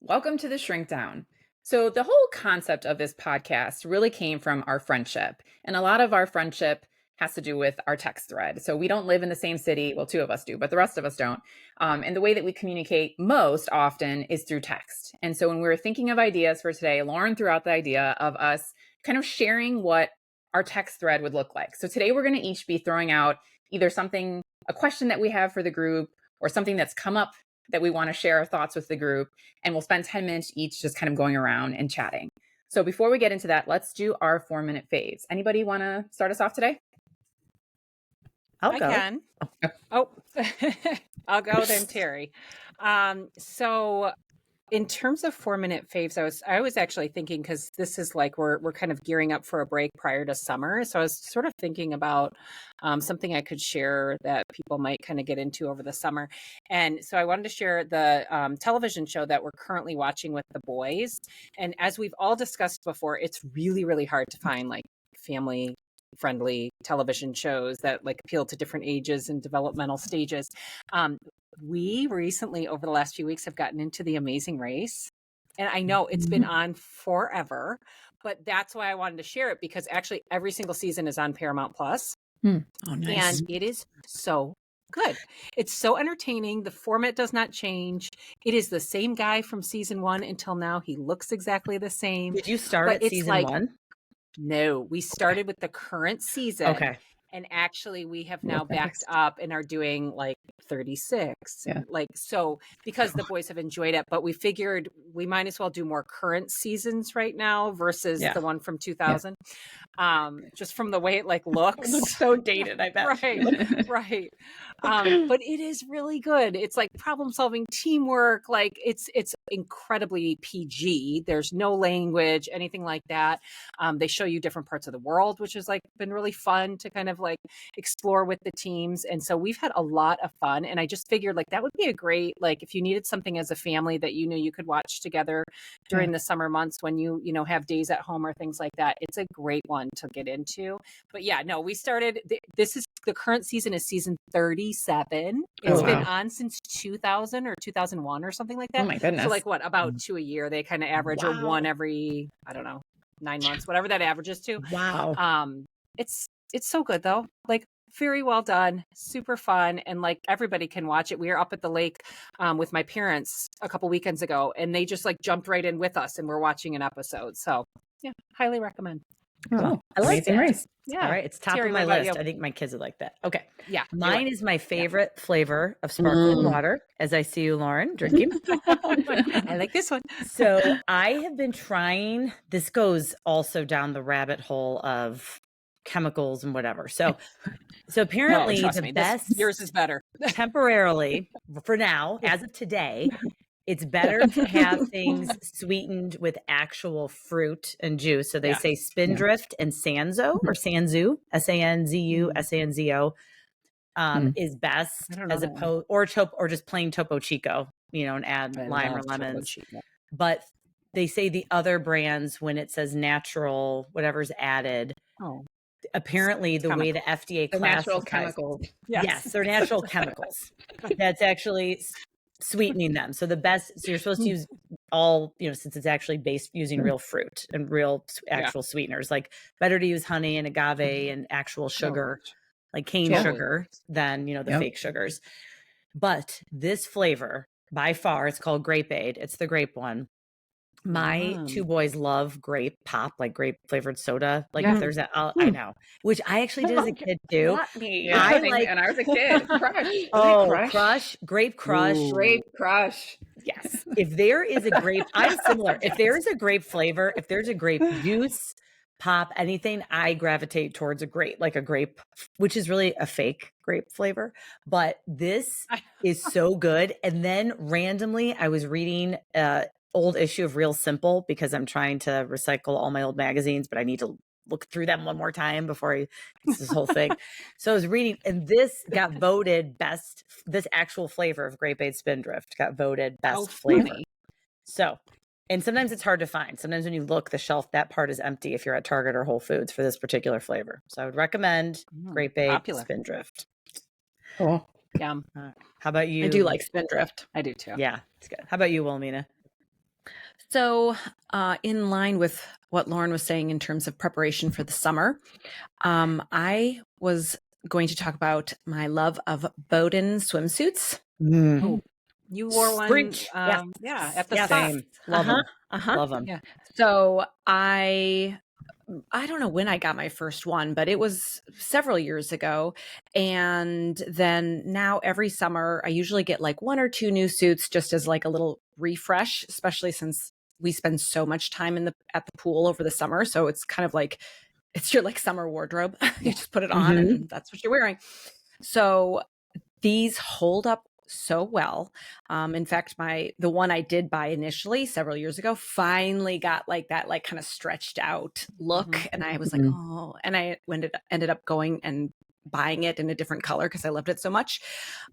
Welcome to the Shrink Down. So, the whole concept of this podcast really came from our friendship. And a lot of our friendship has to do with our text thread. So, we don't live in the same city. Well, two of us do, but the rest of us don't. And the way that we communicate most often is through text. And so, when we were thinking of ideas for today, Lauren threw out the idea of us kind of sharing what our text thread would look like. So, today we're going to each be throwing out either something, a question that we have for the group, or something that's come up that we want to share our thoughts with the group. And we'll spend 10 minutes each just kind of going around and chatting. So before we get into that, let's do our 4-minute faves. Anybody want to start us off today? I can. Oh, I'll go then, Terry. So in terms of 4-minute faves, I was actually thinking, because this is like we're kind of gearing up for a break prior to summer. So I was sort of thinking about something I could share that people might kind of get into over the summer. And so I wanted to share the television show that we're currently watching with the boys. And as we've all discussed before, it's really, really hard to find like family friendly television shows that like appeal to different ages and developmental stages. We recently, over the last few weeks, have gotten into The Amazing Race. And I know it's been on forever, but that's why I wanted to share it, because actually every single season is on Paramount Plus. Oh, nice. And it is so good. It's so entertaining. The format does not change. It is the same guy from season 1 until now. He looks exactly the same. Did you start at season 1? No, we started with the current season. Okay. And actually we have now backed up and are doing like 36. Yeah. Like, so because the boys have enjoyed it, but we figured we might as well do more current seasons right now versus the one from 2000. Just from the way it like looks. It looks so dated, I bet. Right. But it is really good. It's like problem solving, teamwork. Like it's incredibly PG. There's no language, anything like that. They show you different parts of the world, which has like been really fun to kind of like explore with the teams. And so we've had a lot of fun. And I just figured like that would be a great, like if you needed something as a family that you knew you could watch together during the summer months when you have days at home or things like that, it's a great one to get into. But yeah, no, we started, this is the current season is season 37. It's been on since 2000 or 2001 or something like that. Oh my goodness. So like what, about 2 a year, they kind of average, or one every, I don't know, 9 months, whatever that averages to. Wow. It's so good though. Like very well done, super fun. And like everybody can watch it. We were up at the lake with my parents a couple weekends ago, and they just like jumped right in with us and we're watching an episode. So yeah, highly recommend. Oh, I like Amazing Race. Yeah. All right. It's top of my list. I think my kids would like that. Okay. Yeah. Mine is my favorite flavor of sparkling water, as I see you, Lauren, drinking. I like this one. So I have been trying, this goes also down the rabbit hole of chemicals and whatever. So apparently the best, yours is better. Temporarily, for now, as of today, it's better to have things sweetened with actual fruit and juice. So they say Spindrift and Sanzo or Sanzu, Sanzu, Sanzo, is best as opposed, or just plain Topo Chico, and add lime or lemons. But they say the other brands, when it says natural, whatever's added, apparently the way the FDA classifies natural chemicals. Yes, they're natural chemicals. That's actually sweetening them. So you're supposed to use all, since it's actually based using real fruit and real actual sweeteners, like better to use honey and agave and actual sugar, like cane sugar than, the fake sugars. But this flavor, by far, it's called Grapeade. It's the grape one. My two boys love grape pop, like grape flavored soda. Like if there's I know, which I actually did as a kid too. Not me. And I was a kid. Crush. Grape crush. Ooh. Grape crush. Yes. If there is a grape, I'm similar. If there is a grape flavor, if there's a grape juice, pop, anything, I gravitate towards a grape, which is really a fake grape flavor. But this is so good. And then randomly, I was reading old issue of Real Simple because I'm trying to recycle all my old magazines, but I need to look through them one more time before this whole thing. So I was reading, and this got voted best. This actual flavor of Grapeade Spindrift got voted best flavor. So, and sometimes it's hard to find. Sometimes when you look, the shelf, that part is empty if you're at Target or Whole Foods for this particular flavor. So I would recommend Grapeade Spindrift. Cool. Yeah. How about you? I do like Spindrift. I do too. Yeah, it's good. How about you, Wilhelmina? So, in line with what Lauren was saying in terms of preparation for the summer, I was going to talk about my love of Bowden swimsuits. Oh, You wore one, Preach. Yes. yeah, at the Yes. spa. Same. Love them. Love them. Yeah. So I don't know when I got my first one, but it was several years ago. And then now every summer, I usually get like one or two new suits just as like a little refresh, especially since we spend so much time at the pool over the summer. So it's kind of like it's your like summer wardrobe. You just put it on and that's what you're wearing. So these hold up so well. In fact, the one I did buy initially several years ago finally got like that, like kind of stretched out look. And I was like, oh, and I ended up going and buying it in a different color because I loved it so much.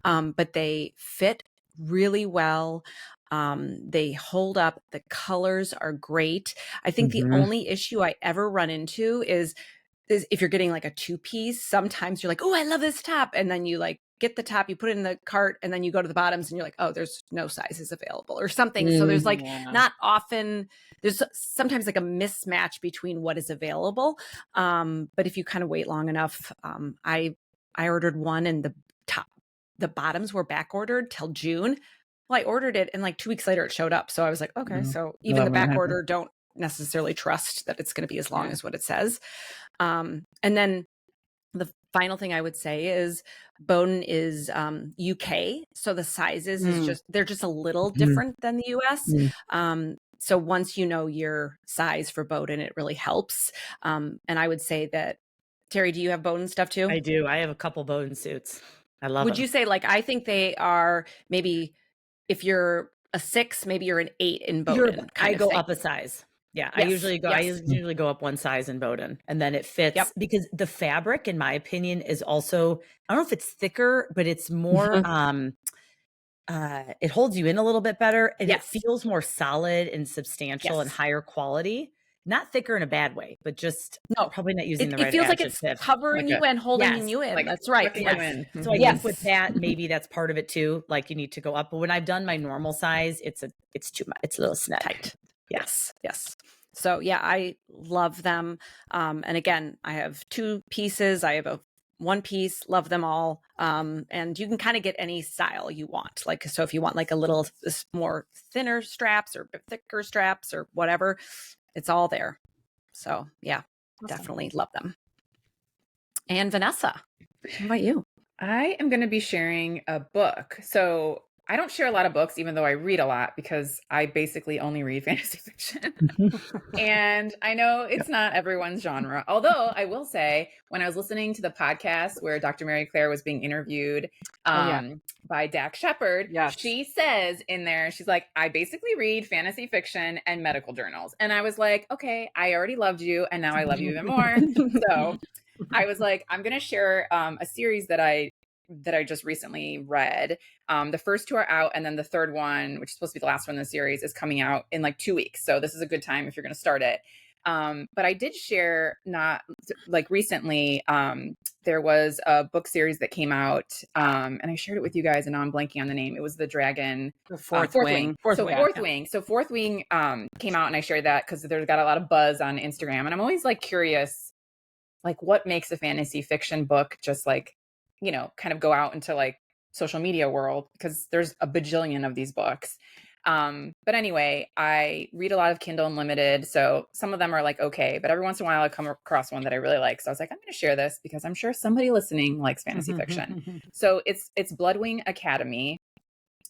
But they fit really well. They hold up. The colors are great. I think the only issue I ever run into is if you're getting like a two-piece, sometimes you're like, oh, I love this top. And then you like get the top, you put it in the cart, and then you go to the bottoms and you're like, oh, there's no sizes available or something. So there's like not often, there's sometimes like a mismatch between what is available. But if you kind of wait long enough, I ordered one and the bottoms were back ordered till June. Well, I ordered it and like 2 weeks later it showed up. So I was like, okay, so even the back order don't necessarily trust that it's going to be as long as what it says. And then the final thing I would say is Bowden is UK. So the sizes they're just a little different than the US. So once you know your size for Bowden, it really helps. And I would say that, Terry, do you have Bowden stuff too? I do. I have a couple Bowden suits. I love them. Would you say like, I think they are maybe if you're a 6, maybe you're an 8 in Bowden. I go up a size. Yeah, Yes. I usually go up one size in Bowden, and then it fits because the fabric, in my opinion, is also, I don't know if it's thicker, but it's more it holds you in a little bit better, and it feels more solid and substantial and higher quality. Not thicker in a bad way, but just probably not using the right adjective. It feels adjective. like it's covering you and holding you in. Like, that's right. So I think with that, maybe that's part of it too. Like you need to go up. But when I've done my normal size, it's too much. It's a little snug. Tight. Yes. So yeah, I love them. And again, I have 2 pieces. I have a 1 piece, love them all. And you can kind of get any style you want. Like, so if you want like a little more thinner straps or thicker straps or whatever, it's all there. So yeah, definitely love them. And Vanessa, how about you? I am going to be sharing a book. So I don't share a lot of books, even though I read a lot, because I basically only read fantasy fiction. And I know it's not everyone's genre. Although I will say, when I was listening to the podcast where Dr. Mary Claire was being interviewed by Dax Shepard, she says in there, she's like, I basically read fantasy fiction and medical journals. And I was like, okay, I already loved you. And now I love you even more. So I was like, I'm going to share a series that I just recently read. The first 2 are out, and then the third one, which is supposed to be the last one in the series, is coming out in like 2 weeks. So this is a good time if you're going to start it. But I did share not like recently, there was a book series that came out, and I shared it with you guys, and now I'm blanking on the name. It was the Dragon. Fourth Wing. Fourth Wing. So Fourth Wing came out, and I shared that because there's got a lot of buzz on Instagram. And I'm always like curious, like what makes a fantasy fiction book just like, kind of go out into like social media world, because there's a bajillion of these books. But anyway, I read a lot of Kindle Unlimited. So some of them are like, okay, but every once in a while I come across one that I really like. So I was like, I'm going to share this because I'm sure somebody listening likes fantasy fiction. So it's Bloodwing Academy.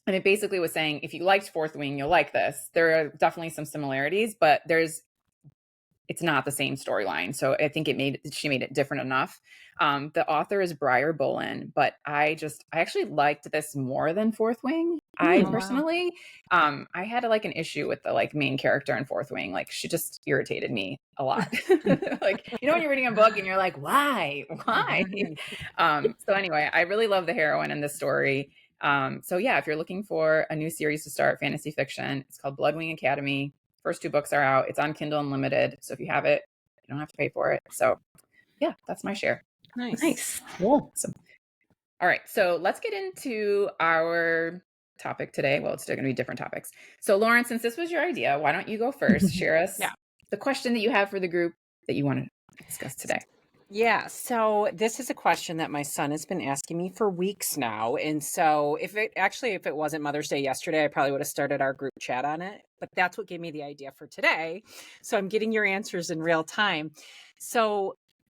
And it basically was saying, if you liked Fourth Wing, you'll like this. There are definitely some similarities, but it's not the same storyline. So I think she made it different enough. The author is Briar Bolin, but I actually liked this more than Fourth Wing. Personally, I had like an issue with the like main character in Fourth Wing. Like she just irritated me a lot. Like, when you're reading a book and you're like, why? So anyway, I really love the heroine in this story. So yeah, if you're looking for a new series to start fantasy fiction, it's called Bloodwing Academy. First 2 books are out. It's on Kindle Unlimited. So if you have it, you don't have to pay for it. So yeah, that's my share. Nice. Cool. Awesome. All right. So let's get into our topic today. Well, it's still going to be different topics. So Lauren, since this was your idea, why don't you go first? Share us the question that you have for the group that you want to discuss today. Yeah. So this is a question that my son has been asking me for weeks now. And so if it wasn't Mother's Day yesterday, I probably would have started our group chat on it, but that's what gave me the idea for today. So I'm getting your answers in real time. So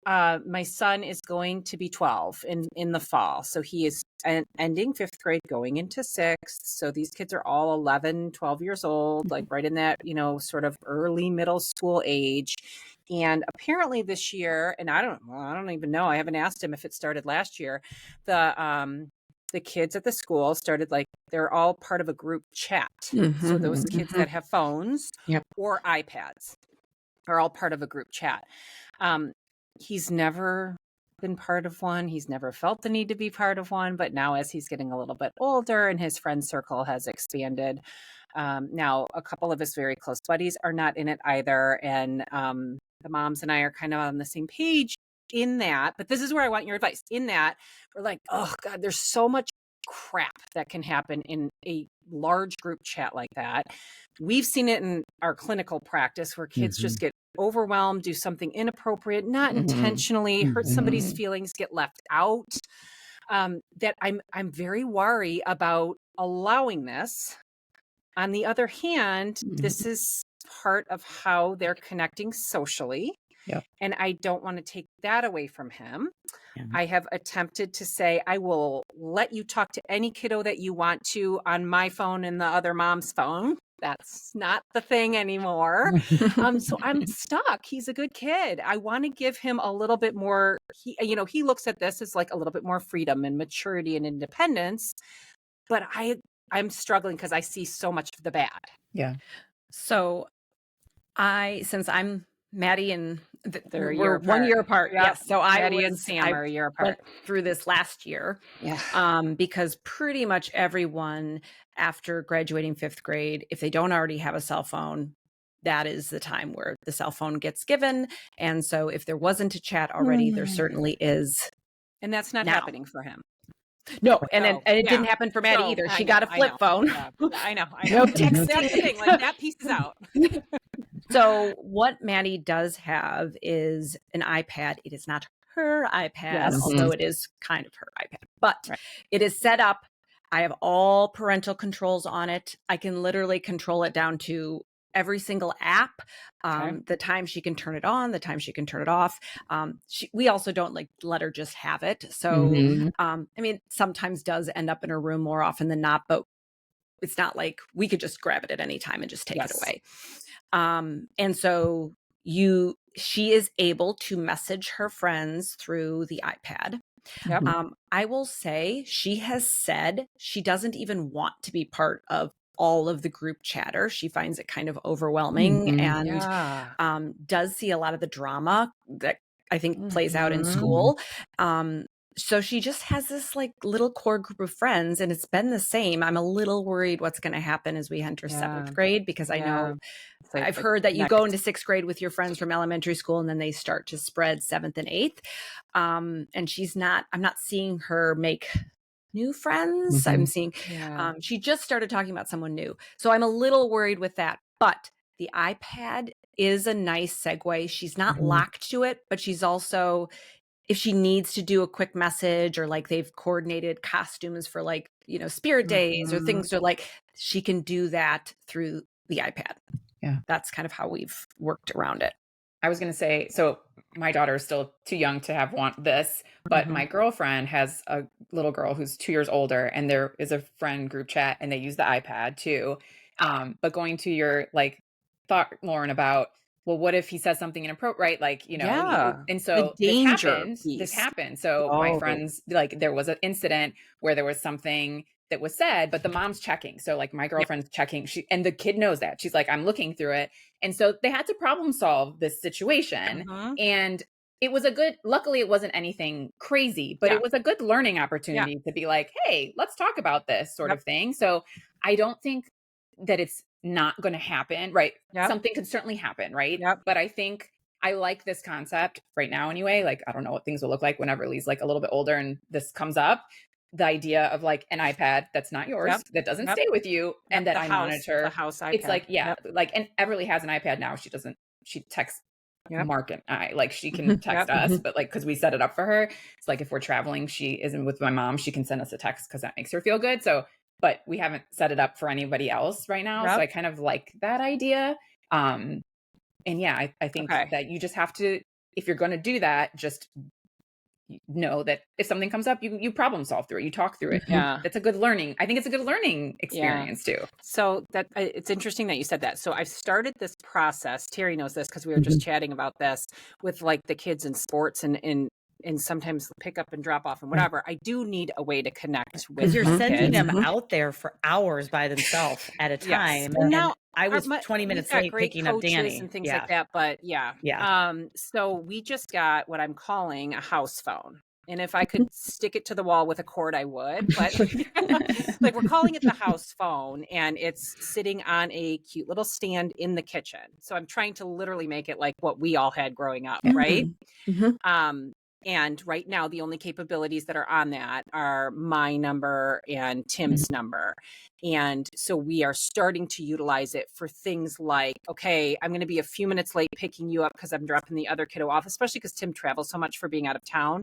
my son is going to be 12 in the fall. So he is ending 5th grade, going into 6th. So these kids are all 11, 12 years old, like right in that, sort of early middle school age. And apparently this year, and I don't even know, I haven't asked him if it started last year, the kids at the school started, like, they're all part of a group chat. So those kids that have phones or iPads are all part of a group chat. He's never been part of one. He's never felt the need to be part of one. But now as he's getting a little bit older and his friend circle has expanded, now a couple of his very close buddies are not in it either. And the moms and I are kind of on the same page in that. But this is where I want your advice. In that, we're like, oh, God, there's so much crap that can happen in a large group chat like that. We've seen it in our clinical practice where kids just get overwhelmed, do something inappropriate, not intentionally, hurt somebody's feelings, get left out. That I'm very worried about allowing this. On the other hand, this is part of how they're connecting socially. Yep. And I don't want to take that away from him. Yeah. I have attempted to say, I will let you talk to any kiddo that you want to on my phone and the other mom's phone. That's not the thing anymore. So I'm stuck. He's a good kid. I want to give him a little bit more. He looks at this as like a little bit more freedom and maturity and independence. But I'm struggling because I see so much of the bad. Yeah. So since I'm Maddie and we're 1 year apart. Yep. Yes. So Maddie and Sam are a year apart. Went through this last year. Yeah. Because pretty much everyone after graduating 5th grade, if they don't already have a cell phone, that is the time where the cell phone gets given. And so if there wasn't a chat already, there certainly is. And that's not happening for him. No, and it didn't happen for Maddie either. She got a flip phone. Yeah, I know. No texting. That's the thing. Like, that piece is out. So what Maddie does have is an iPad. It is not her iPad, although it is kind of her iPad. But it is set up. I have all parental controls on it. I can literally control it down to every single app, the time she can turn it on, the time she can turn it off. We also don't let her just have it. So, I mean, sometimes does end up in her room more often than not, but it's not like we could just grab it at any time and just take it away. And so she is able to message her friends through the iPad. Yep. I will say she has said she doesn't even want to be part of all of the group chatter. She finds it kind of overwhelming and does see a lot of the drama that I think plays out in school. So she just has this like little core group of friends, and it's been the same. I'm a little worried what's going to happen as we enter 7th grade, because I know I've heard that you go into 6th grade with your friends from elementary school and then they start to spread 7th and 8th. And I'm not seeing her make new friends. I'm seeing, she just started talking about someone new. So I'm a little worried with that, but the iPad is a nice segue. She's not locked to it, but she's also, if she needs to do a quick message, or like they've coordinated costumes for like, spirit days or things, or like she can do that through the iPad. Yeah. That's kind of how we've worked around it. I was going to say, so my daughter is still too young to want this, but my girlfriend has a little girl who's 2 years older, and there is a friend group chat and they use the iPad too. But going to your thought, Lauren, about, well, what if he says something inappropriate, right? And so this happened. So my friends, there was an incident where there was something that was said, but the mom's checking. So like my girlfriend's checking, and the kid knows that. She's like, I'm looking through it. And so they had to problem solve this situation. And it was luckily it wasn't anything crazy, but it was a good learning opportunity to be like, hey, let's talk about this sort of thing. So I don't think that it's not going to happen, right? Something could certainly happen, right? But I think I like this concept right now anyway. Like, I don't know what things will look like whenever Lee's like a little bit older and this comes up. the idea of like an iPad that's not yours, that doesn't stay with you, and that I monitor. The house iPad. It's like, like, and Everly has an iPad now. She texts Mark and I, like, she can text us, but like, cause we set it up for her. It's like, if we're traveling, she isn't with my mom, she can send us a text cause that makes her feel good. So, but we haven't set it up for anybody else right now. So I kind of like that idea. And yeah, I think that you just have to, if you're going to do that, just know that if something comes up, you problem solve through it, you talk through it. That's a good learning. I think it's a good learning experience too. So that it's interesting that you said that. So I've started this process. Terry knows this because we were just chatting about this with like the kids in sports and sometimes pick up and drop off and whatever. I do need a way to connect with you're sending kids. them out there for hours by themselves at a time. Well, now I was 20 minutes late picking up Danny and things like that. But so we just got what I'm calling a house phone. And if I could stick it to the wall with a cord, I would. But like, we're calling it the house phone, and it's sitting on a cute little stand in the kitchen. So I'm trying to literally make it like what we all had growing up, right? And right now, the only capabilities that are on that are my number and Tim's number. And so we are starting to utilize it for things like, okay, I'm going to be a few minutes late picking you up because I'm dropping the other kiddo off, especially because Tim travels so much for being out of town.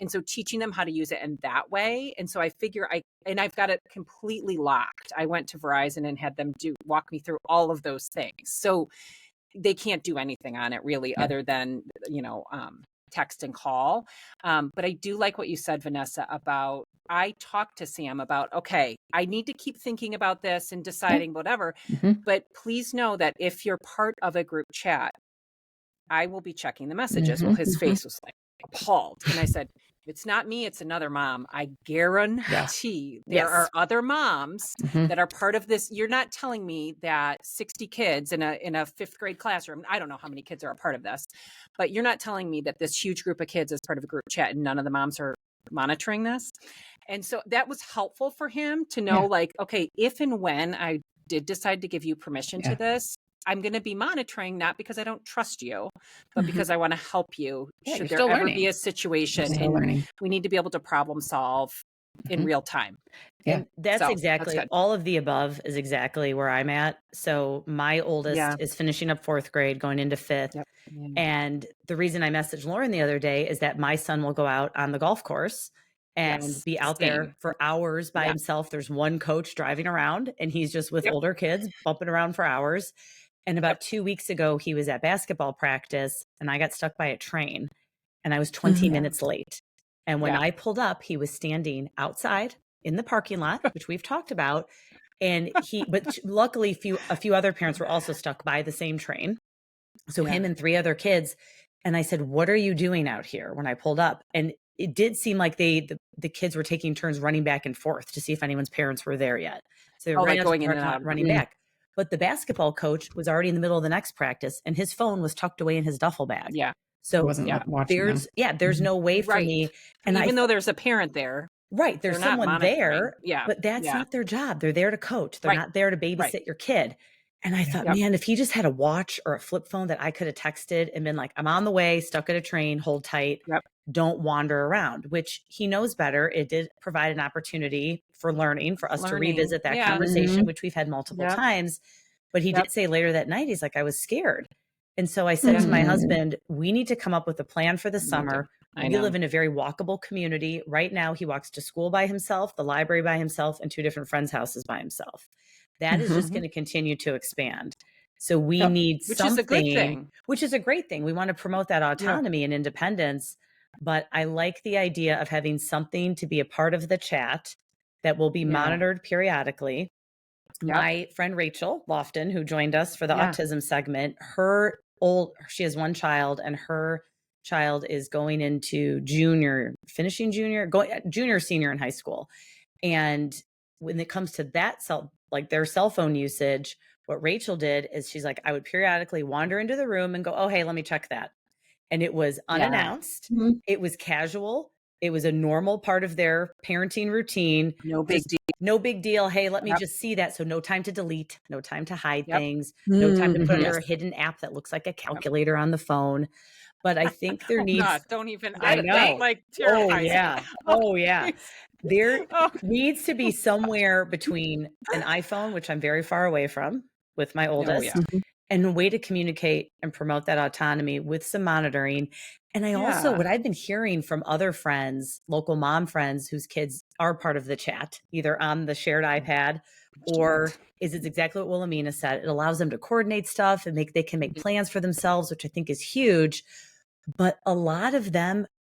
And so teaching them how to use it in that way. And so I figure I've got it completely locked. I went to Verizon and had them walk me through all of those things. So they can't do anything on it really other than, text and call. But I do like what you said, Vanessa, about I talked to Sam about, okay, I need to keep thinking about this and deciding whatever, but please know that if you're part of a group chat, I will be checking the messages. Well, his face was like appalled. And I said, it's not me, it's another mom. I guarantee there are other moms that are part of this. You're not telling me that 60 kids in a fifth grade classroom, I don't know how many kids are a part of this, but you're not telling me that this huge group of kids is part of a group chat and none of the moms are monitoring this. And so that was helpful for him to know, like, okay, if and when I did decide to give you permission to this, I'm going to be monitoring, not because I don't trust you, but because I want to help you. Should there ever be a situation, and we need to be able to problem solve in real time. And that's exactly all of the above is exactly where I'm at. So my oldest is finishing up 4th grade, going into 5th. And the reason I messaged Lauren the other day is that my son will go out on the golf course and be out there for hours by himself. There's one coach driving around and he's just with older kids bumping around for hours. And about 2 weeks ago, he was at basketball practice and I got stuck by a train and I was 20 minutes late. And when I pulled up, he was standing outside in the parking lot, which we've talked about. And but luckily a few other parents were also stuck by the same train. So him and 3 other kids. And I said, what are you doing out here when I pulled up? And it did seem like the kids were taking turns running back and forth to see if anyone's parents were there yet. So they were going in and out, running back. But the basketball coach was already in the middle of the next practice and his phone was tucked away in his duffel bag. So there's no way for me. And even though there's a parent there. Right. There's someone there. But that's not their job. They're there to coach. They're not there to babysit your kid. And I thought, man, if he just had a watch or a flip phone that I could have texted and been like, I'm on the way, stuck at a train, hold tight, don't wander around, which he knows better. It did provide an opportunity for learning, for us to revisit that conversation, which we've had multiple times. But he did say later that night, he's like, I was scared. And so I said to my husband, we need to come up with a plan for the summer. We live in a very walkable community. Right now, he walks to school by himself, the library by himself, and 2 different friends' houses by himself. That is just going to continue to expand. So we need something, is a good thing. Which is a great thing. We want to promote that autonomy and independence. But I like the idea of having something to be a part of the chat that will be monitored periodically. My friend Rachel Lofton, who joined us for the autism segment, she has 1 child and her child is going into junior, senior in high school. And when it comes to that their cell phone usage, what Rachel did is she's like, I would periodically wander into the room and go, oh, hey, let me check that. And it was unannounced. It was casual. It was a normal part of their parenting routine. No big deal. No big deal. Hey, let me just see that. So no time to delete, no time to hide things, no time to put under a hidden app that looks like a calculator on the phone. But I think there needs. Don't even. I know. Like terrifying. Oh yeah. There needs to be somewhere between an iPhone, which I'm very far away from with my oldest, and a way to communicate and promote that autonomy with some monitoring. And I also, what I've been hearing from other friends, local mom friends whose kids are part of the chat, either on the shared iPad or is it's exactly what Wilhelmina said. It allows them to coordinate stuff and they can make plans for themselves, which I think is huge. But a lot of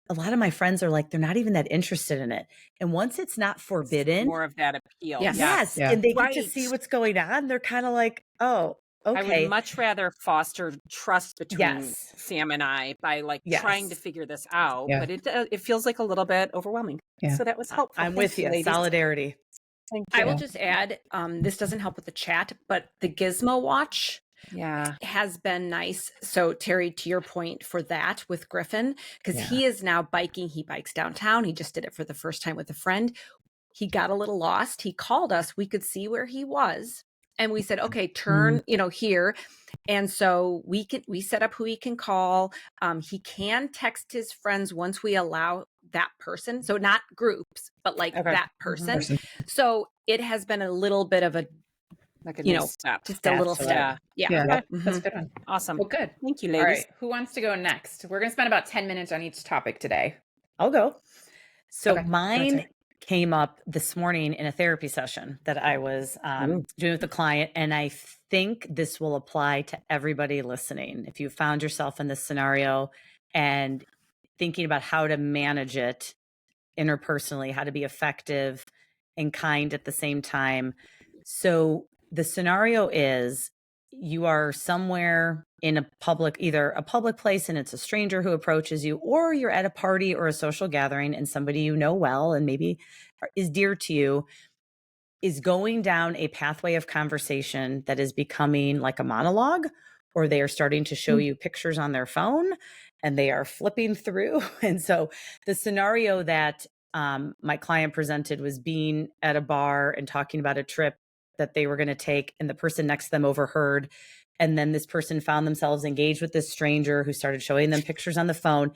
my friends are like, they're not even that interested in it. And once it's not forbidden, more of that appeal. Yes. And they get to see what's going on. They're kind of like, oh, okay. I would much rather foster trust between Sam and I by trying to figure this out. But it feels like a little bit overwhelming. So that was helpful. I'm with you. Ladies. Solidarity. Thank you. I will just add, this doesn't help with the chat, but the Gizmo Watch has been nice. So Terry, to your point for that with Griffin, because he is now biking. He bikes downtown. He just did it for the first time with a friend. He got a little lost. He called us. We could see where he was. And we said, okay, turn, here. And so we set up who he can call. He can text his friends once we allow that person. So not groups, but that person. So it has been a little bit of a, step. Just a little step. Yeah. That's a good one. Awesome. Well, good. Thank you, ladies. All right. Who wants to go next? We're going to spend about 10 minutes on each topic today. I'll go. So mine came up this morning in a therapy session that I was doing with a client. And I think this will apply to everybody listening. If you found yourself in this scenario and thinking about how to manage it interpersonally, how to be effective and kind at the same time. So the scenario is you are somewhere in a public, either a public place and it's a stranger who approaches you, or you're at a party or a social gathering and somebody you know well and maybe is dear to you is going down a pathway of conversation that is becoming like a monologue, or they are starting to show you pictures on their phone and they are flipping through. And so the scenario that my client presented was being at a bar and talking about a trip that they were going to take, and the person next to them overheard. And then this person found themselves engaged with this stranger who started showing them pictures on the phone.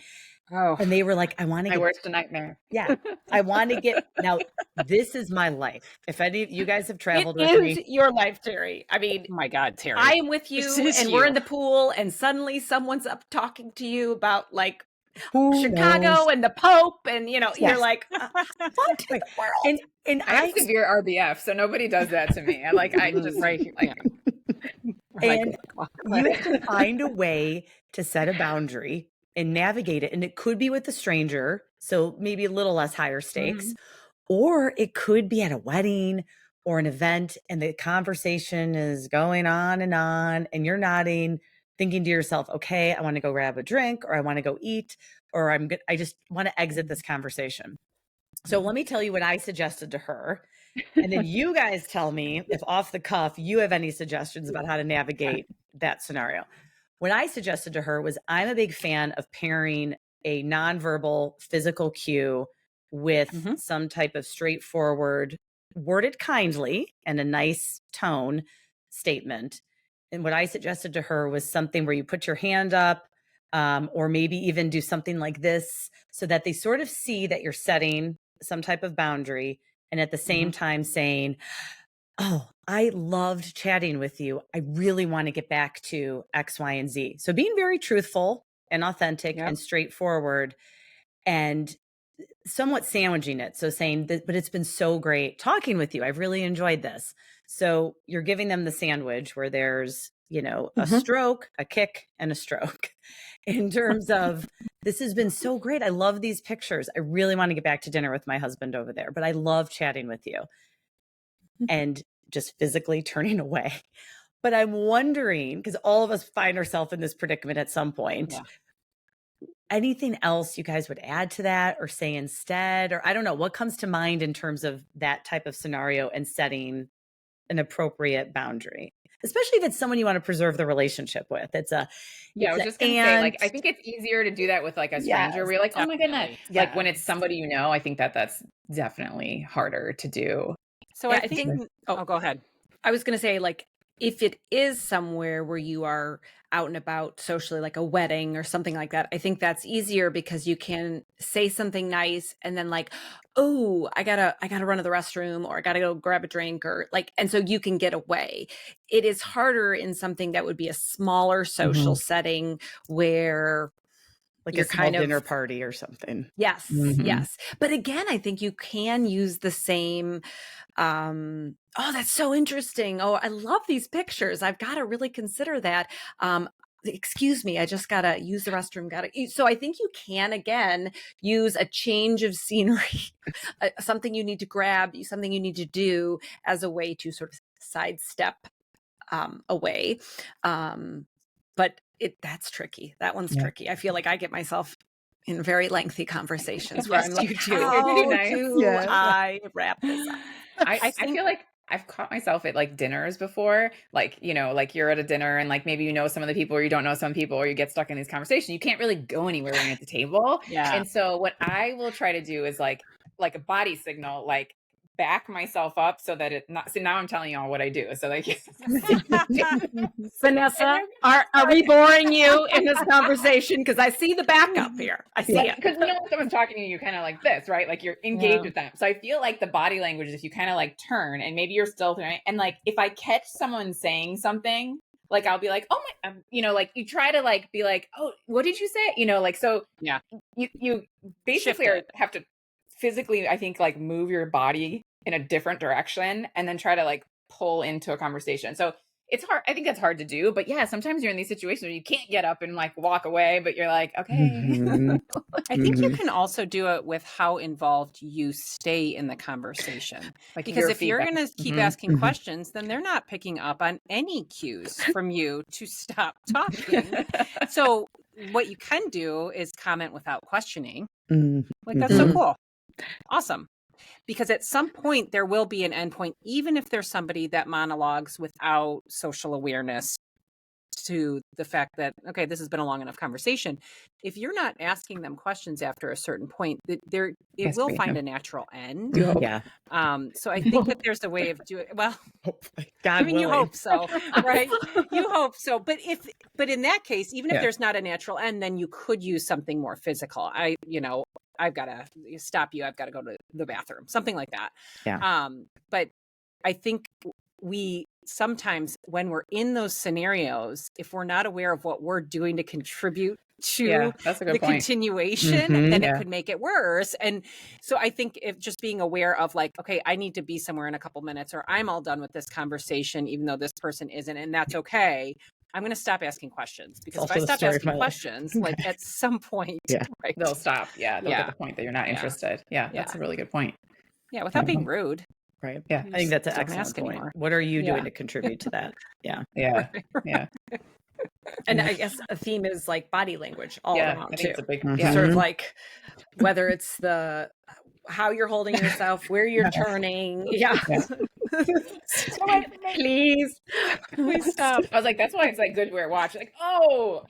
Oh, and they were like, I want to my worst nightmare. Yeah. I want to get, now this is my life. If any of you guys have traveled with me. It is your life, Terry. I mean, oh my God, Terry. I am with you and we're in the pool and suddenly someone's up talking to you about Chicago and the Pope. And, you're like, what in the world? And I have severe RBF, so nobody does that to me. I just right here. And you have to find a way to set a boundary and navigate it. And it could be with a stranger, so maybe a little less higher stakes, or it could be at a wedding or an event and the conversation is going on and you're nodding, thinking to yourself, okay, I want to go grab a drink, or I want to go eat, or I just want to exit this conversation. So let me tell you what I suggested to her. And then you guys tell me if off the cuff, you have any suggestions about how to navigate that scenario. What I suggested to her was, I'm a big fan of pairing a nonverbal physical cue with some type of straightforward, worded kindly and a nice tone statement. And what I suggested to her was something where you put your hand up, or maybe even do something like this, so that they sort of see that you're setting some type of boundary, and at the same time saying, oh, I loved chatting with you. I really want to get back to X, Y, and Z. So being very truthful and authentic and straightforward, and somewhat sandwiching it. So saying that, but it's been so great talking with you. I've really enjoyed this. So you're giving them the sandwich where there's, a stroke, a kick, and a stroke in terms of, this has been so great. I love these pictures. I really want to get back to dinner with my husband over there, but I love chatting with you. And just physically turning away. But I'm wondering, because all of us find ourselves in this predicament at some point, anything else you guys would add to that or say instead? Or I don't know, what comes to mind in terms of that type of scenario and setting an appropriate boundary? Especially if it's someone you want to preserve the relationship with. I was just going to say, I think it's easier to do that with a stranger where you're like, oh my goodness. Like when it's somebody I think that's definitely harder to do. So I think, go ahead. I was going to say, if it is somewhere where you are out and about socially, like a wedding or something like that, I think that's easier because you can say something nice and then like, oh, I gotta run to the restroom, or I gotta go grab a drink, or like, and so you can get away. It is harder in something that would be a smaller social setting where like you're a small kind of dinner party or something. Yes, yes. But again, I think you can use the same. Oh, that's so interesting. Oh, I love these pictures. I've got to really consider that. Excuse me, I just got to use the restroom. So I think you can, again, use a change of scenery, something you need to grab, something you need to do as a way to sort of sidestep away. But that's tricky. That one's tricky. I feel like I get myself in very lengthy conversations where I'm like, how do I wrap this up? I feel like I've caught myself at like dinners before, like, like you're at a dinner and like maybe you know some of the people or you don't know some people, or you get stuck in these conversations. You can't really go anywhere when you're at the table. Yeah. And so what I will try to do is like a body signal, like back myself up so that it not. So now I'm telling y'all what I do. So like, Vanessa, are we boring you in this conversation? Because I see the backup here. I see it. Because when someone's talking to you, kind of like this, right? Like you're engaged with them. So I feel like the body language, if you kind of like turn and maybe you're still trying, and like if I catch someone saying something, like I'll be like, oh my, like you try to like be like, oh, what did you say? Like so. Yeah. You basically have to physically, I think, like move your body in a different direction and then try to like pull into a conversation. So it's hard. I think that's hard to do, but yeah, sometimes you're in these situations where you can't get up and like walk away, but you're like, okay. I think you can also do it with how involved you stay in the conversation. Like because if you're going to keep asking questions, then they're not picking up on any cues from you to stop talking. So what you can do is comment without questioning. Like, that's so cool. Awesome. Because at some point there will be an endpoint, even if there's somebody that monologues without social awareness to the fact that, okay, this has been a long enough conversation. If you're not asking them questions after a certain point, it will find a natural end. Yeah. So I think that there's a way of doing it. Well, God willing. You hope so, right? You hope so. But in that case, even if there's not a natural end, then you could use something more physical. I've got to stop you. I've got to go to the bathroom, something like that. Yeah. But I think we sometimes, when we're in those scenarios, if we're not aware of what we're doing to contribute to the continuation, then it could make it worse. And so I think if just being aware of like, okay, I need to be somewhere in a couple minutes, or I'm all done with this conversation, even though this person isn't, and that's okay. I'm going to stop asking questions, because if I stop asking questions, like at some point, right, they'll stop. Yeah. They'll get the point that you're not interested. Yeah. That's a really good point. Yeah. Without being rude. Right. Yeah. I think that's an excellent point. Anymore. What are you doing to contribute to that? Yeah. Yeah. Yeah. And I guess a theme is like body language all around too. It's a big, sort of like whether it's how you're holding yourself, where you're turning. Yeah. Please stop. I was like, that's why it's like good to wear a watch. Like, oh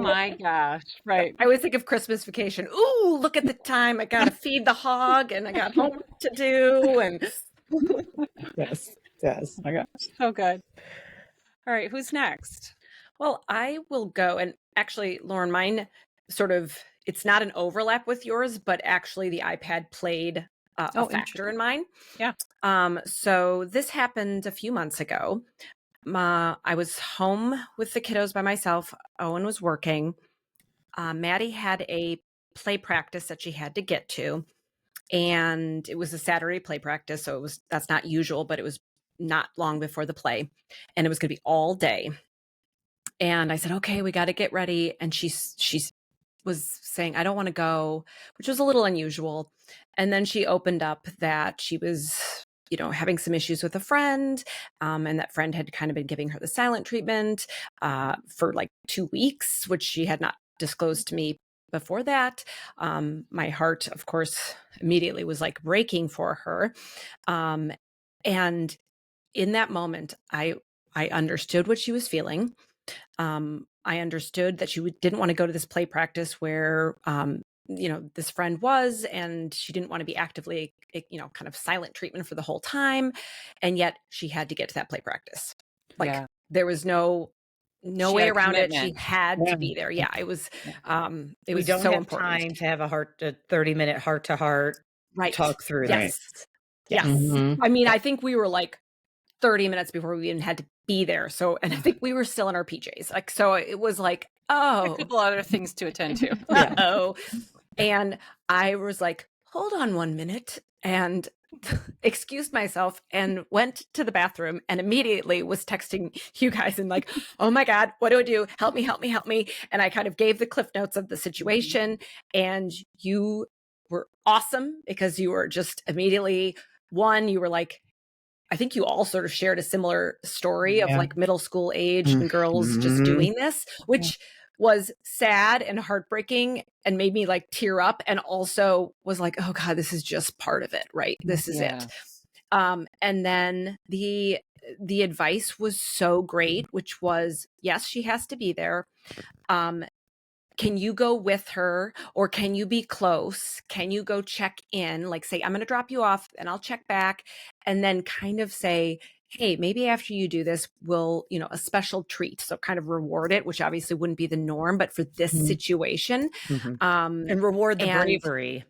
my gosh. Right. I always think of Christmas Vacation. Ooh, look at the time. I got to feed the hog and I got homework to do. And yes. Oh my gosh. So good. All right. Who's next? Well, I will go. And actually, Lauren, mine sort of, it's not an overlap with yours, but actually the iPad played a factor in mine. Yeah. So this happened a few months ago. I was home with the kiddos by myself. Owen was working. Maddie had a play practice that she had to get to. And it was a Saturday play practice. So that's not usual, but it was not long before the play. And it was going to be all day. And I said, okay, we got to get ready. And she was saying, I don't want to go, which was a little unusual. And then she opened up that she was, having some issues with a friend. And that friend had kind of been giving her the silent treatment for like 2 weeks, which she had not disclosed to me before that. My heart, of course, immediately was like breaking for her. And in that moment, I understood what she was feeling. I understood that she didn't want to go to this play practice where, this friend was, and she didn't want to be actively, kind of silent treatment for the whole time. And yet she had to get to that play practice. Like there was no way around it. She had to be there. Yeah, it was it was so important. Time to have a 30-minute heart-to-heart talk through this. Yes. Mm-hmm. I mean, I think we were like 30 minutes before we even had to be there. So, and I think we were still in our PJs. Like, so it was like, a couple other things to attend to. Uh-oh. And I was like, hold on 1 minute, and excused myself and went to the bathroom and immediately was texting you guys and like, oh my God, what do I do? Help me, help me, help me. And I kind of gave the cliff notes of the situation, and you were awesome because you were just immediately you were like, I think you all sort of shared a similar story of like middle school age and girls just doing this, which was sad and heartbreaking and made me like tear up, and also was like, oh God, this is just part of it, right? This is it. And then the advice was so great, which was, yes, she has to be there. Can you go with her, or can you be close? Can you go check in? Like say, I'm going to drop you off and I'll check back, and then kind of say, hey, maybe after you do this, we'll, a special treat. So kind of reward it, which obviously wouldn't be the norm, but for this situation, and reward the bravery.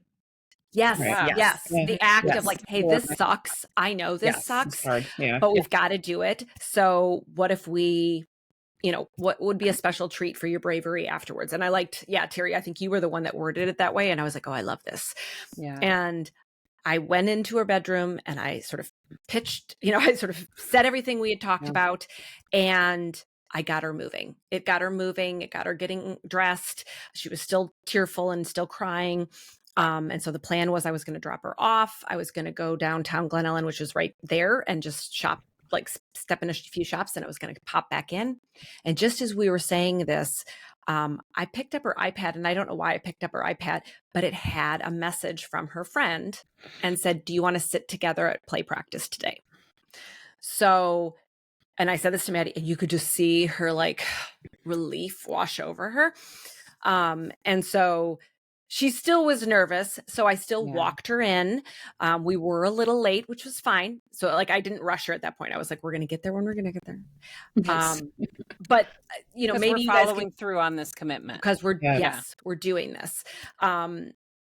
Yes. Right. Yes. The act of like, hey, this sucks. I know this sucks, but we've got to do it. So what if we, what would be a special treat for your bravery afterwards? And I liked, Terry, I think you were the one that worded it that way. And I was like, oh, I love this. Yeah. And I went into her bedroom and I sort of pitched, I sort of said everything we had talked about, and I got her moving. It got her moving. It got her getting dressed. She was still tearful and still crying. And so the plan was I was going to drop her off. I was going to go downtown Glen Ellen, which is right there, and just shop, like step in a few shops, and I was going to pop back in. And just as we were saying this, I picked up her iPad, and I don't know why I picked up her iPad, but it had a message from her friend and said, do you want to sit together at play practice today? So, and I said this to Maddie, and you could just see her like relief wash over her. And so she still was nervous. So I still walked her in. We were a little late, which was fine. So like, I didn't rush her at that point. I was like, we're going to get there when we're going to get there. But maybe we're following through on this commitment, because we're doing this.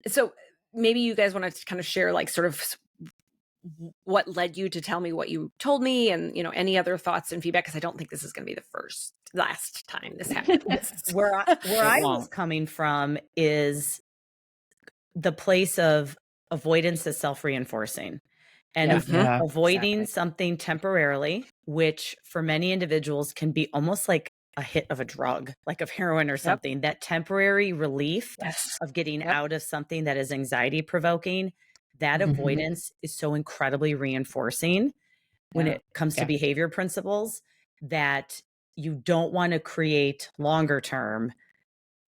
So maybe you guys want to kind of share like sort of what led you to tell me what you told me, and any other thoughts and feedback, because I don't think this is going to be the last time this happens. where I was coming from is the place of avoidance is self-reinforcing, and avoiding something temporarily, which for many individuals can be almost like a hit of a drug, like of heroin or something. That temporary relief of getting out of something that is anxiety provoking, that avoidance is so incredibly reinforcing when it comes to behavior principles, that you don't want to create longer term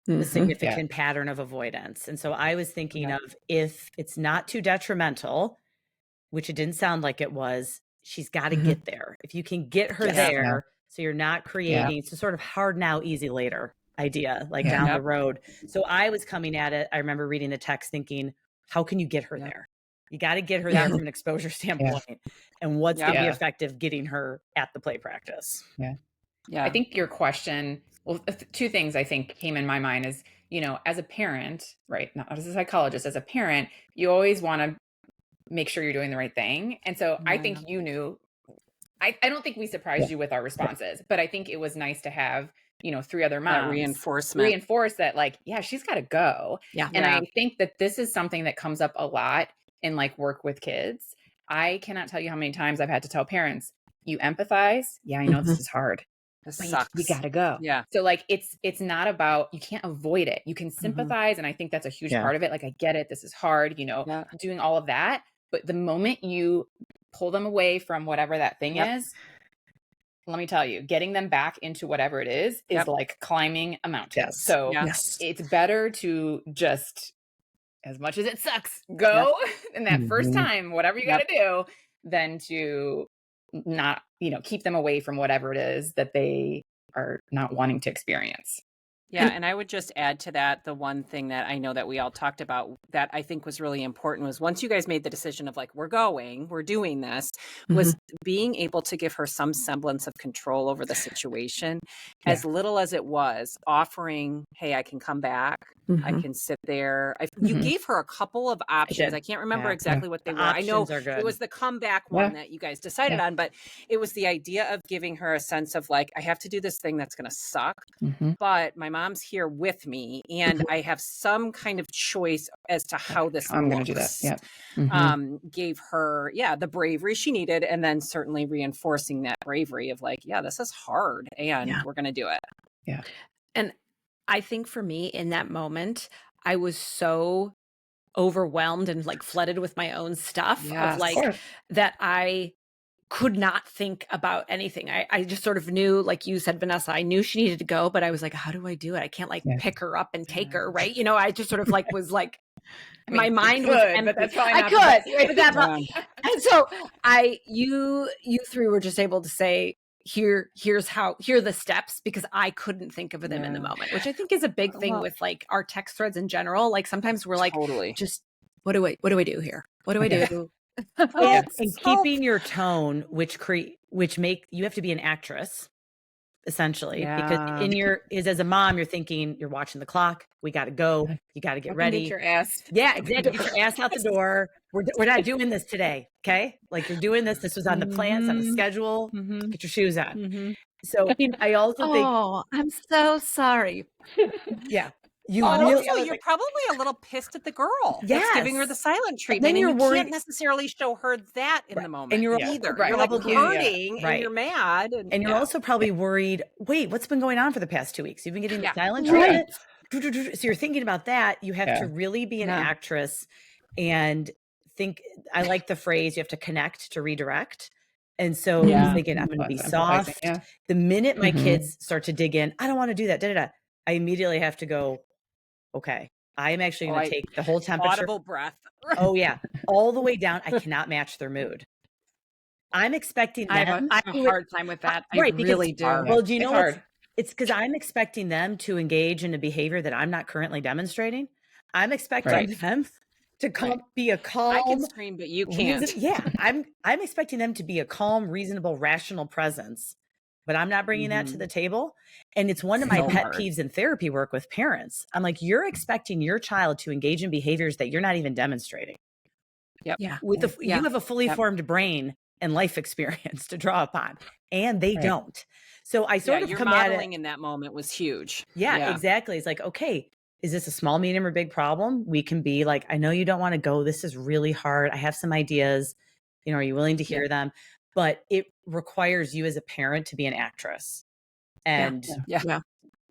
the significant pattern of avoidance. And so I was thinking of, if it's not too detrimental, which it didn't sound like it was, she's got to get there. If you can get her there, so you're not creating so sort of hard now, easy later idea, like down the road. So I was coming at it. I remember reading the text thinking, how can you get her there? You got to get her there from an exposure standpoint. And what's going to be effective getting her at the play practice? I think your question, well, two things I think came in my mind is, as a parent, right? Not as a psychologist, as a parent, you always want to make sure you're doing the right thing. And so I think you knew, I don't think we surprised you with our responses, but I think it was nice to have, 3 other moms reinforce that, like, she's got to go. And I think that this is something that comes up a lot in like work with kids. I cannot tell you how many times I've had to tell parents, you empathize. Yeah, I know this is hard. This sucks. You gotta go. So like, it's not about, you can't avoid it. You can sympathize. And I think that's a huge part of it. Like, I get it. This is hard, doing all of that. But the moment you pull them away from whatever that thing is, let me tell you, getting them back into whatever it is like climbing a mountain. So it's better to just, as much as it sucks, go in that first time, whatever you got to do, than to not, keep them away from whatever it is that they are not wanting to experience. Yeah, and I would just add to that, the one thing that I know that we all talked about that I think was really important was once you guys made the decision of like, we're doing this, was being able to give her some semblance of control over the situation, as little as it was, offering, hey, I can come back. I can sit there. You gave her a couple of options. I can't remember exactly what they were. I know it was the comeback one that you guys decided on, but it was the idea of giving her a sense of like, I have to do this thing that's going to suck, but my mom's here with me and I have some kind of choice as to how this I'm going to do that. Gave her, the bravery she needed. And then certainly reinforcing that bravery of like, this is hard and we're going to do it. Yeah. And I think for me in that moment, I was so overwhelmed and like flooded with my own stuff of like that I could not think about anything. I just sort of knew, like you said, Vanessa, I knew she needed to go, but I was like, how do I do it? I can't like pick her up and take her, right? You know, I just sort of like was like, my mind was empty. But that's probably not and so you three were just able to say, here are the steps, because I couldn't think of them in the moment, which I think is a big thing with like our text threads in general. Like sometimes we're like, just what do I do here? What do I do? And keeping your tone, which you have to be an actress essentially, because as a mom, you're thinking, you're watching the clock. We got to go. You got to get ready. Get your ass. Yeah, exactly. Get your ass out the door. We're not doing this today. Okay. Like you're doing this. This was on the plan, it's on the schedule. Get your shoes on. So I also think, I'm so sorry. Yeah. You're probably a little pissed at the girl that's giving her the silent treatment. And you can't necessarily show her that in the moment. And you're either. Right. You're like hurting and you're mad. And you're also probably worried, wait, what's been going on for the past 2 weeks? You've been getting the silent treatment. So you're thinking about that. You have to really be an actress and think, I like the phrase, you have to connect to redirect. And so I'm thinking, I'm going to be soft. The minute my kids start to dig in, I don't want to do that. I immediately have to go, okay, I am actually going to take the whole temperature. Audible breath. All the way down. I cannot match their mood. I'm expecting them. I have a hard time with that. I really do. Well, do you know what? It's because I'm expecting them to engage in a behavior that I'm not currently demonstrating. I'm expecting them to be a calm. I can scream, but you can't. I'm expecting them to be a calm, reasonable, rational presence. But I'm not bringing that to the table. And it's one of my pet peeves in therapy work with parents. I'm like, you're expecting your child to engage in behaviors that you're not even demonstrating. Yep. Yeah. You have a fully formed brain and life experience to draw upon, and they don't. So I sort of your come at it. Modeling in that moment was huge. Yeah, exactly. It's like, okay, is this a small, medium, or big problem? We can be like, I know you don't want to go. This is really hard. I have some ideas. Are you willing to hear them? But it requires you as a parent to be an actress and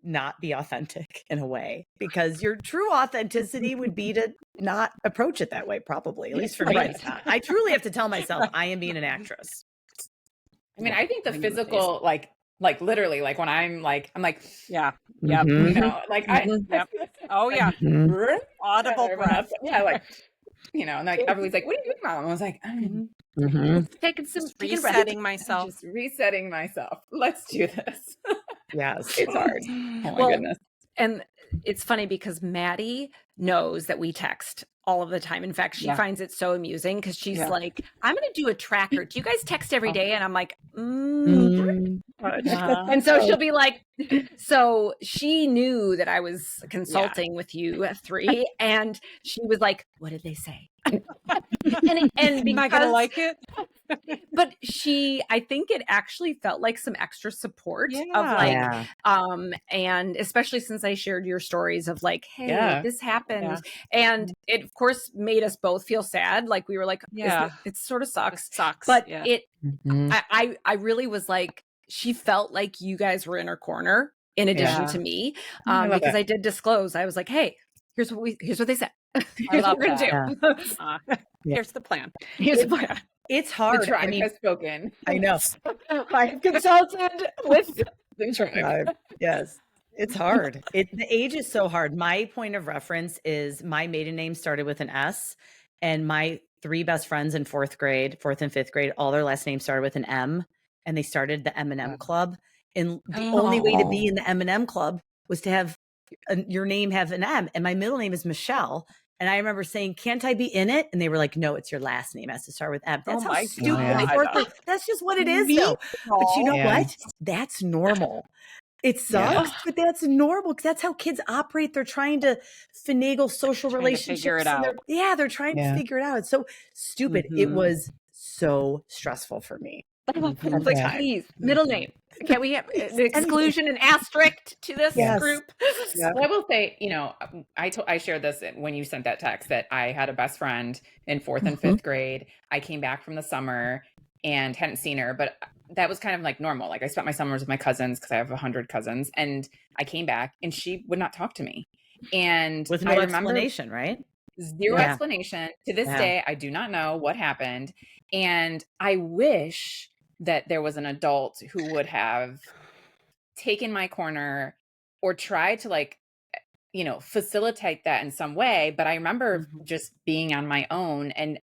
not be authentic in a way, because your true authenticity would be to not approach it that way, probably, at least for me. I truly have to tell myself I am being an actress. I mean, I think the physical, like literally, like when I'm like, like, audible breath. Like, and like everybody's like, what are you doing, Mom? I was like, taking some resetting myself. Just resetting myself. Let's do this. Yes. It's hard. Oh my goodness. And it's funny because Maddie knows that we text all of the time. In fact, she finds it so amusing because she's like, I'm going to do a tracker. Do you guys text every day? And I'm like, and so she'll be like, so she knew that I was consulting with you three, and she was like, what did they say? and am I gonna like it? But I think it actually felt like some extra support of like, and especially since I shared your stories of like, hey, this happened, and it of course made us both feel sad. Like we were like, it sort of sucks, but I really was like, she felt like you guys were in her corner in addition to me, because I did disclose. I was like, hey, here's what they said. Here's what we're gonna do. Here's the plan. Here's the plan. It's hard. The tribe has spoken. I know. I consulted with the tribe. Yes. It's hard. The age is so hard. My point of reference is my maiden name started with an S, and my three best friends in fourth and fifth grade, all their last names started with an M, and they started the M&M Club. And the only way to be in the M&M Club was to have your name have an M, and my middle name is Michelle. And I remember saying, can't I be in it? And they were like, no, it's your last name. It has to start with M. That's how stupid fourth grade. That's just what it is, though. But you know what? That's normal. It sucks, but that's normal because that's how kids operate. They're trying to finagle social relationships. Figure it out. They're trying to figure it out. It's so stupid. It was so stressful for me. Please, middle name. Can we have an exclusion and asterisk to this group? Well, I will say, I shared this when you sent that text that I had a best friend in 4th and 5th grade. I came back from the summer and hadn't seen her, but that was kind of like normal. Like I spent my summers with my cousins because I have 100 cousins, and I came back and she would not talk to me. And with no explanation, right? Zero explanation. To this day, I do not know what happened. And I wish that there was an adult who would have taken my corner or tried to facilitate that in some way. But I remember just being on my own, and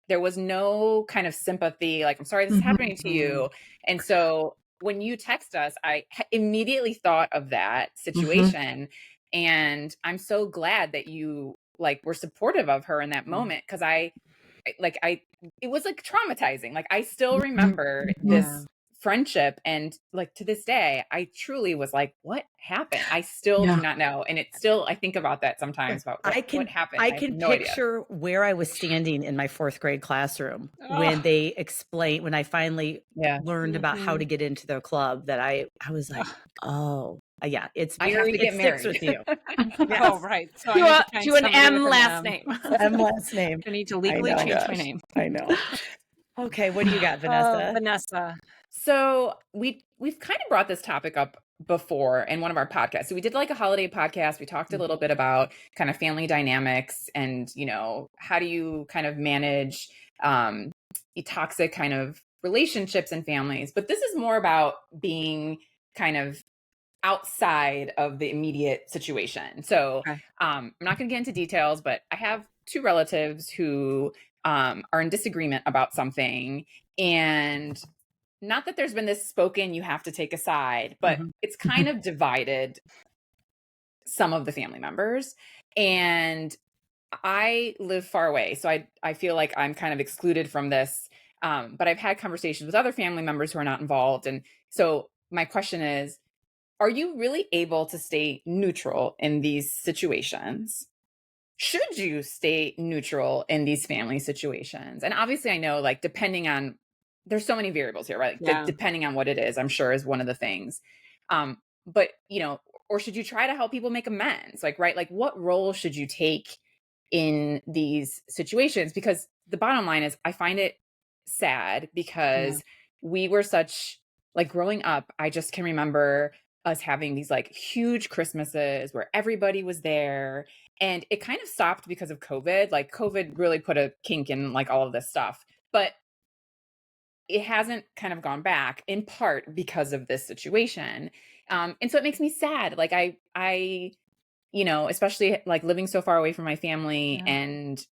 there was no kind of sympathy. Like, I'm sorry this is happening to you. And so when you text us, I immediately thought of that situation. And I'm so glad that you were supportive of her in that moment. Cause it was traumatizing. Like I still remember this friendship, and to this day, I truly was like, what happened? I still do not know. And I think about that sometimes about what happened. I can picture where I was standing in my 4th grade classroom when when I finally learned about how to get into their club, that I was like, it sticks with you. Oh, right. So to an M last name. M last name. I need to legally change my name. I know. Okay, what do you got, Vanessa? Vanessa. So we've kind of brought this topic up before in one of our podcasts. So we did a holiday podcast. We talked a little bit about kind of family dynamics and, how do you kind of manage toxic kind of relationships and families. But this is more about being kind of outside of the immediate situation. So I'm not going to get into details, but I have 2 relatives who are in disagreement about something. And not that there's been this spoken, you have to take a side, but it's kind of divided some of the family members. And I live far away. So I feel like I'm kind of excluded from this. But I've had conversations with other family members who are not involved. And so my question is, are you really able to stay neutral in these situations? Should you stay neutral in these family situations? And obviously I know depending on, there's so many variables here, right? Depending on what it is, I'm sure is one of the things. But, or should you try to help people make amends? What role should you take in these situations? Because the bottom line is I find it sad because we were such, growing up, I just can remember us having these huge Christmases where everybody was there. And it kind of stopped because of COVID. COVID really put a kink in all of this stuff. But it hasn't kind of gone back, in part because of this situation. And so it makes me sad. I especially living so far away from my family and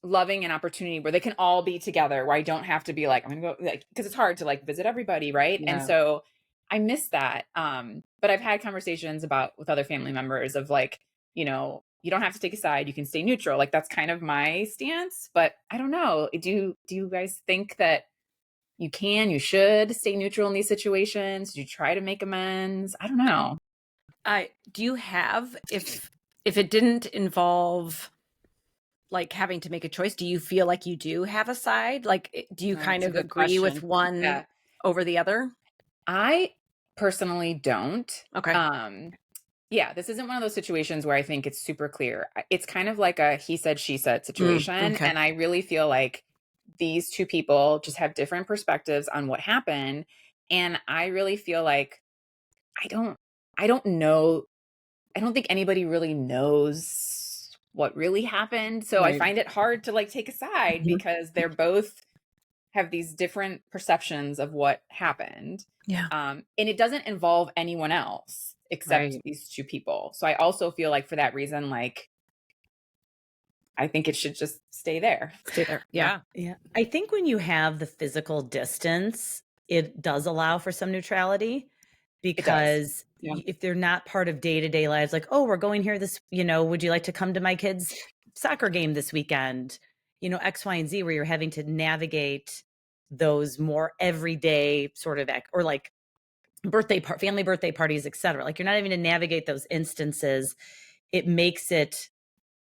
loving an opportunity where they can all be together, where I don't have to be I'm gonna go, because it's hard to visit everybody, right? Yeah. And so I miss that. But I've had conversations with other family members of you don't have to take a side, you can stay neutral. That's kind of my stance, but I don't know. Do you guys think that you should stay neutral in these situations? Do you try to make amends? I don't know. Do you have, if it didn't involve having to make a choice, do you feel like you do have a side? Do you kind of agree with one over the other? I personally don't. Okay. This isn't one of those situations where I think it's super clear. It's kind of like a he said, she said situation. Okay. And I really feel like these 2 people just have different perspectives on what happened. And I really feel like I don't know. I don't think anybody really knows what really happened. So I find it hard to take a side because they're both have these different perceptions of what happened. Yeah. And it doesn't involve anyone else except these 2 people. So I also feel for that reason, I think it should just stay there. Stay there. Yeah. Yeah. I think when you have the physical distance, it does allow for some neutrality, because if they're not part of day-to-day lives, like, oh, we're going here this, would you like to come to my kids' soccer game this weekend? X, Y, and Z, where you're having to navigate those more everyday sort of, or like family birthday parties, etc. Like, you're not even to navigate those instances. It makes it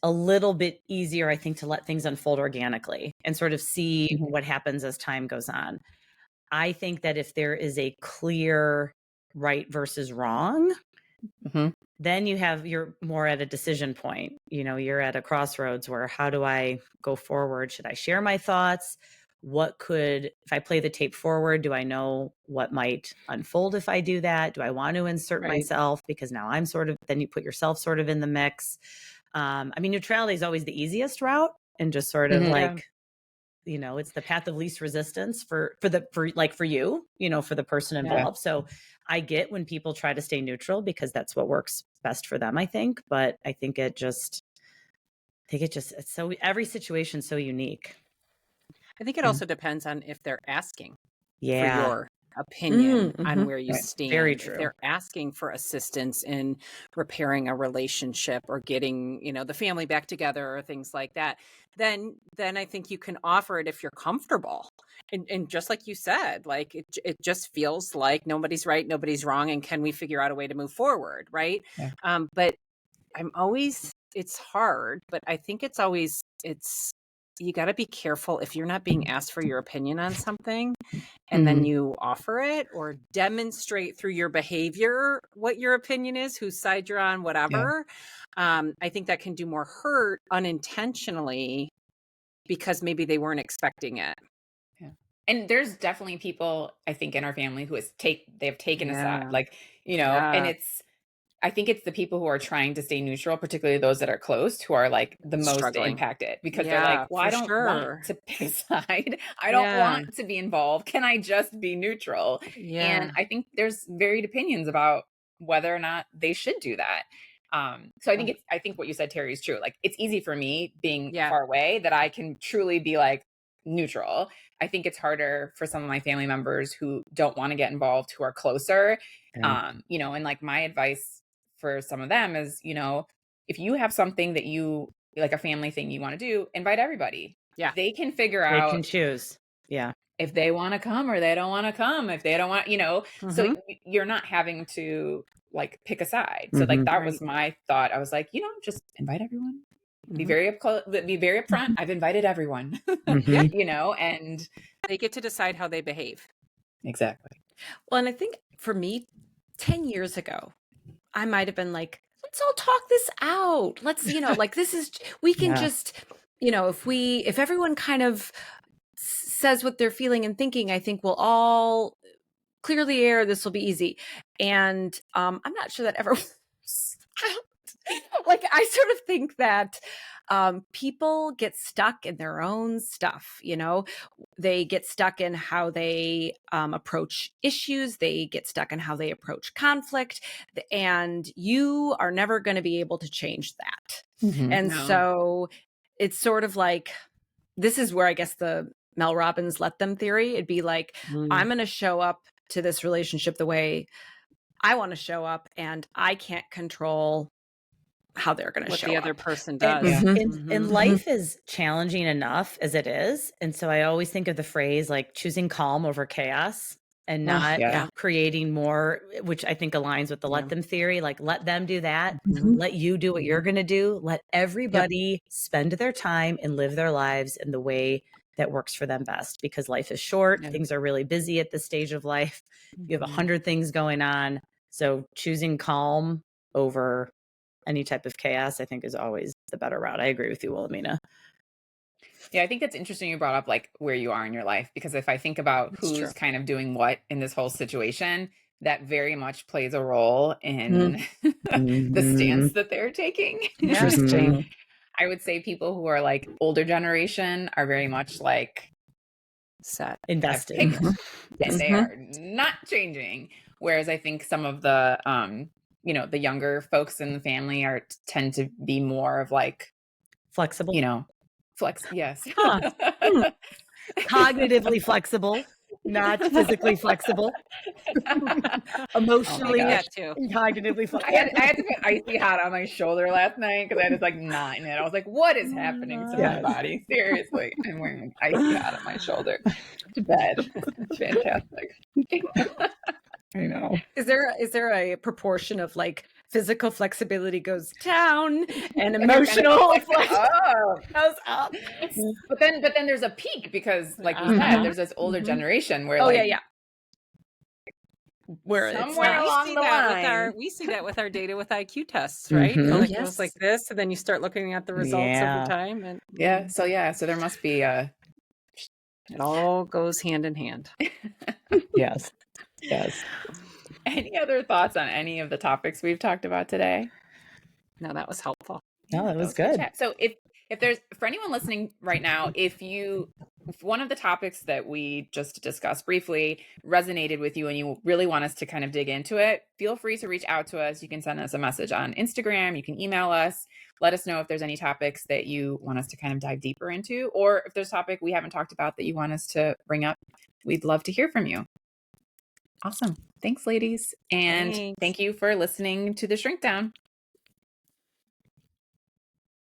a little bit easier, I think, to let things unfold organically and sort of see what happens as time goes on. I think that if there is a clear right versus wrong, then you're more at a decision point. You're at a crossroads where, how do I go forward? Should I share my thoughts? If I play the tape forward, do I know what might unfold if I do that? Do I want to insert myself? Because now then you put yourself sort of in the mix. Neutrality is always the easiest route, and just sort of it's the path of least resistance for you, for the person involved. So I get when people try to stay neutral, because that's what works best for them, I think. But I think it's so, every situation's so unique. I think it also depends on if they're asking for your opinion on where you stand. Very true. If they're asking for assistance in repairing a relationship or getting, the family back together or things like that, then I think you can offer it if you're comfortable. And just like you said, like it just feels like nobody's right, nobody's wrong, and can we figure out a way to move forward, right? Yeah. But it's hard, but I think you got to be careful if you're not being asked for your opinion on something and then you offer it or demonstrate through your behavior what your opinion is, whose side you're on, whatever. I think that can do more hurt unintentionally because maybe they weren't expecting it. Yeah. And there's definitely people, I think, in our family who they've taken us out, and I think it's the people who are trying to stay neutral, particularly those that are close, who are like the most impacted, because they're like, well, I don't want to pick a side. I don't want to be involved. Can I just be neutral? Yeah. And I think there's varied opinions about whether or not they should do that. So I think what you said, Terry, is true. Like, it's easy for me being far away that I can truly be like neutral. I think it's harder for some of my family members who don't want to get involved, who are closer. And like, my advice for some of them is, if you have something that you like, a family thing you want to do, invite everybody. Yeah. They can figure out. They can choose. Yeah. If they want to come or they don't want to come, if they don't want, so you're not having to like pick a side. So like, that was my thought. I was like, just invite everyone. Be very upfront. I've invited everyone, and they get to decide how they behave. Exactly. Well, and I think for me, 10 years ago, I might have been like, let's all talk this out. Let's, we can just, if everyone kind of says what they're feeling and thinking, I think we'll all clear the air. This will be easy. And I'm not sure that ever like, I sort of think that people get stuck in their own stuff, they get stuck in how they approach issues. They get stuck in how they approach conflict, and you are never going to be able to change that. And so it's sort of like, this is where I guess the Mel Robbins let them theory, it'd be like, I'm going to show up to this relationship the way I want to show up, and I can't control how they're going to show what the up. other person does. And life is challenging enough as it is. And so I always think of the phrase like choosing calm over chaos, and not creating more, which I think aligns with the let them theory. Like, let them do that. Let you do what you're going to do. Let everybody spend their time and live their lives in the way that works for them best, because life is short. Things are really busy at this stage of life. You have 100 things going on. So choosing calm over any type of chaos, I think, is always the better route. I agree with you, Wilhelmina. Yeah, I think that's interesting you brought up like where you are in your life, because if I think about who's kind of doing what in this whole situation, that very much plays a role in the stance that they're taking. Interesting. I would say people who are like older generation are very much like set, invested, and they are not changing. Whereas I think some of the the younger folks in the family tend to be more of like flexible, yes. Cognitively flexible. not physically flexible, emotionally that too. and cognitively flexible. I had to put icy hot on my shoulder last night because I was like not in it. I was like, what is happening to my body? Seriously, I'm wearing icy hot on my shoulder to bed. It's fantastic. I know. Is there a proportion of like physical flexibility goes down and emotional flexibility goes up? But then there's a peak because, like you said, there's this older generation where where somewhere along the line, we see that with our data with IQ tests, right? So it goes like this, and then you start looking at the results over time, and so there must be it all goes hand in hand. Yes. Any other thoughts on any of the topics we've talked about today? No, that was helpful. No, it was good. So if there's, for anyone listening right now, if one of the topics that we just discussed briefly resonated with you and you really want us to kind of dig into it, feel free to reach out to us. You can send us a message on Instagram. You can email us. Let us know if there's any topics that you want us to kind of dive deeper into, or if there's a topic we haven't talked about that you want us to bring up. We'd love to hear from you. Awesome. Thanks, ladies. And thank you for listening to the Shrink Down.